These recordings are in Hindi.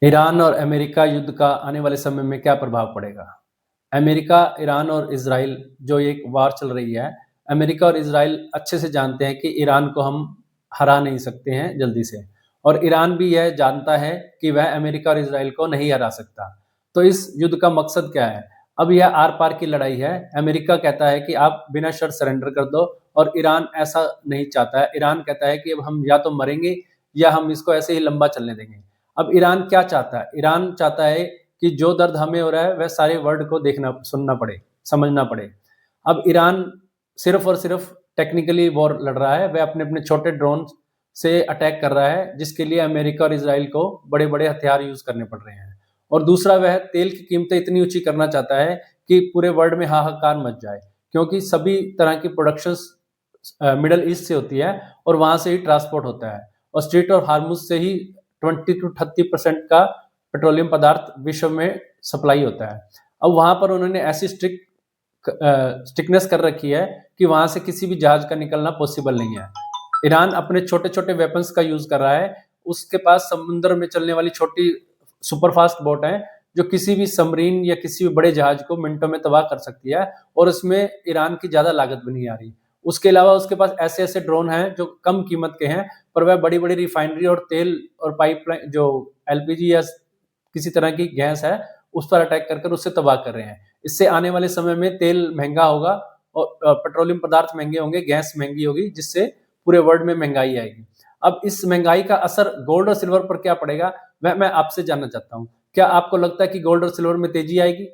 ईरान और अमेरिका युद्ध का आने वाले समय में क्या प्रभाव पड़ेगा? अमेरिका, ईरान और इज़राइल जो एक वार चल रही है, अमेरिका और इज़राइल अच्छे से जानते हैं कि ईरान को हम हरा नहीं सकते हैं जल्दी से और ईरान भी यह जानता है कि वह अमेरिका और इज़राइल को नहीं हरा सकता। तो इस युद्ध का मकसद क्या है? अब यह आर-पार की लड़ाई है। अमेरिका कहता है कि आप बिना शर्त सरेंडर कर दो और ईरान ऐसा नहीं चाहता है। ईरान कहता है कि अब हम या तो मरेंगे या हम इसको ऐसे ही लंबा चलने देंगे। अब ईरान क्या चाहता है? ईरान चाहता है कि जो दर्द हमें हो रहा है वह सारे वर्ल्ड को देखना सुनना पड़े, समझना पड़े। अब ईरान सिर्फ़ और सिर्फ़ टेक्निकली वॉर लड़ रहा है, वह अपने-अपने छोटे ड्रोन से अटैक कर रहा है, जिसके लिए अमेरिका और इज़राइल को बड़े-बड़े हथियार यूज़ करने पड़ रहे हैं। और दूसरा वह तेल की कीमतें इतनी ऊँची करना चाहता है कि पूरे वर्ल्ड में हाहाकार मच जाए, क्योंकि सभी तरह की प्रोडक्शंस मिडल ईस्ट से होती है और वहाँ से ही ट्रांसपोर्ट होता है और स्ट्रेट ऑफ हार्मुज़ से ही 20 टू 30% का पेट्रोलियम पदार्थ विश्व में सप्लाई होता है। अब वहाँ पर उन्होंने ऐसी स्ट्रिक्टनेस कर रखी है कि वहाँ से किसी भी जहाज का निकलना पॉसिबल नहीं है। ईरान अपने छोटे-छोटे वेपन्स का यूज़ कर रहा है। उसके पास समुद्र में चलने वाली छोटी सुपर फास्ट बोट हैं, जो किसी भी सबमरीन या किसी भी बड़े जहाज को मिनटों में तबाह कर सकती है और उसमें ईरान की ज़्यादा लागत भी नहीं आ रही। उसके अलावा उसके पास ऐसे-ऐसे ड्रोन हैं जो कम कीमत के हैं, पर वह बड़ी-बड़ी रिफाइनरी और तेल और पाइपलाइन जो एलपीजी या किसी तरह की गैस है, उस पर अटैक कर उससे तबाह कर रहे हैं। इससे आने वाले समय में तेल महँगा होगा और पेट्रोलियम पदार्थ महँगे होंगे, गैस महँगी होगी, जिससे पूरे वर्ल्ड में महँगाई आएगी। अब इस महँगाई का असर गोल्ड और सिल्वर पर क्या पड़ेगा, वह मैं आपसे जानना चाहता हूँ। क्या आपको लगता है कि गोल्ड और सिल्वर में तेज़ी आएगी?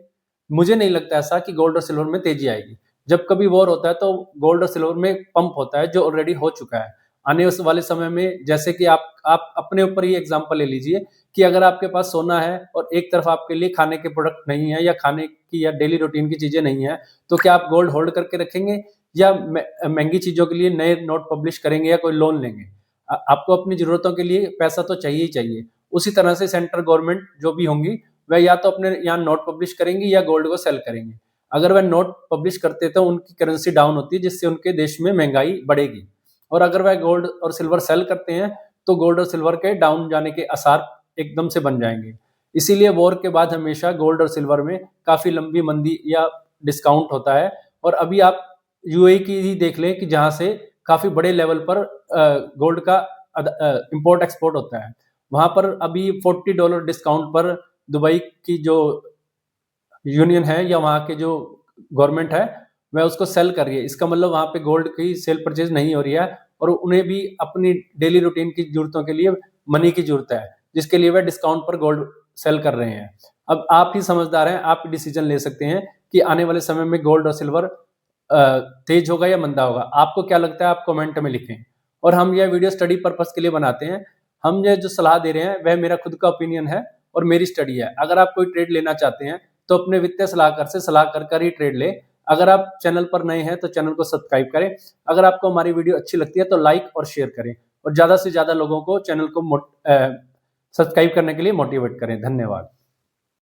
मुझे नहीं लगता ऐसा कि गोल्ड और सिल्वर में तेज़ी आएगी। जब कभी वॉर होता है तो गोल्ड और सिल्वर में पंप होता है जो ऑलरेडी हो चुका है। आने उस वाले समय में जैसे कि आप अपने ऊपर ही एग्ज़ाम्पल ले लीजिए कि अगर आपके पास सोना है और एक तरफ आपके लिए खाने के प्रोडक्ट नहीं है या खाने की या डेली रूटीन की चीज़ें नहीं है, तो क्या आप गोल्ड होल्ड करके रखेंगे या महँगी चीज़ों के लिए नए नोट पब्लिश करेंगे या कोई लोन लेंगे? आपको अपनी ज़रूरतों के लिए पैसा तो चाहिए ही चाहिए। उसी तरह से सेंट्रल गवर्नमेंट जो भी होंगी, वह या तो अपने यहाँ नोट पब्लिश करेंगी या गोल्ड को सेल करेंगी। अगर वह नोट पब्लिश करते तो उनकी करेंसी डाउन होती है, जिससे उनके देश में महँगाई बढ़ेगी और अगर वह गोल्ड और सिल्वर सेल करते हैं, तो गोल्ड और सिल्वर के डाउन जाने के आसार एकदम से बन जाएँगे। इसीलिए वॉर के बाद हमेशा गोल्ड और सिल्वर में काफ़ी लंबी मंदी या डिस्काउंट होता है और अभी आप यूएई की ही देख लें कि जहाँ से काफ़ी बड़े लेवल पर गोल्ड का इम्पोर्ट एक्सपोर्ट होता है। वहाँ पर अभी $40 डिस्काउंट पर दुबई की जो यूनियन है या वहाँ के जो गवर्नमेंट है, वह उसको सेल कर रही है। इसका मतलब वहाँ पे गोल्ड की सेल परचेज़ नहीं हो रही है और उन्हें भी अपनी डेली रूटीन की ज़रूरतों के लिए मनी की ज़रूरत है, जिसके लिए वह डिस्काउंट पर गोल्ड सेल कर रहे हैं। अब आप ही समझदार हैं, आप डिसीज़न ले सकते हैं कि आने वाले समय में गोल्ड और सिल्वर तेज़ होगा या मंदा होगा। आपको क्या लगता है, आप कमेंट में लिखें। और हम यह वीडियो स्टडी पर्पज़ के लिए बनाते हैं। हम ये जो सलाह दे रहे हैं, वह मेरा खुद का ओपिनियन है और मेरी स्टडी है। अगर आप कोई ट्रेड लेना चाहते हैं, तो अपने वित्तीय सलाहकार से सलाह कर ही ट्रेड लें। अगर आप चैनल पर नए हैं, तो चैनल को सब्सक्राइब करें। अगर आपको हमारी वीडियो अच्छी लगती है, तो लाइक और शेयर करें और ज़्यादा से ज़्यादा लोगों को चैनल को सब्सक्राइब करने के लिए मोटिवेट करें। धन्यवाद।